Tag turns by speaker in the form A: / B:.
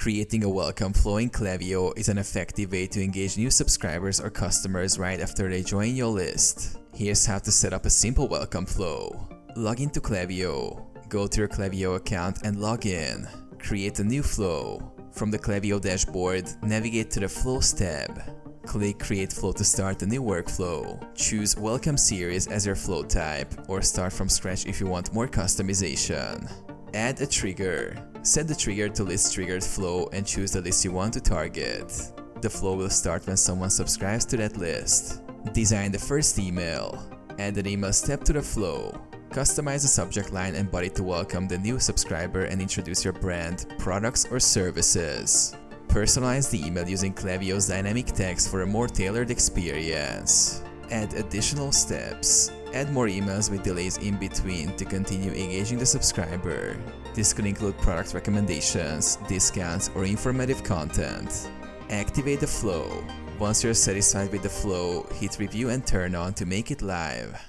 A: Creating a welcome flow in Klaviyo is an effective way to engage new subscribers or customers right after they join your list. Here's how to set up a simple welcome flow. Log into Klaviyo. Go to your Klaviyo account and log in. Create a new flow. From the Klaviyo dashboard, navigate to the Flows tab. Click Create Flow to start a new workflow. Choose Welcome Series as your flow type, or start from scratch if you want more customization. Add a trigger. Set the trigger to list triggered flow and choose the list you want to target. The flow will start when someone subscribes to that list. Design the first email. Add an email step to the flow. Customize the subject line and body to welcome the new subscriber and introduce your brand, products, or services. Personalize the email using Klaviyo's dynamic text for a more tailored experience. Add additional steps. Add more emails with delays in between to continue engaging the subscriber. This could include product recommendations, discounts, or informative content. Activate the flow. Once you're satisfied with the flow, hit review and turn on to make it live.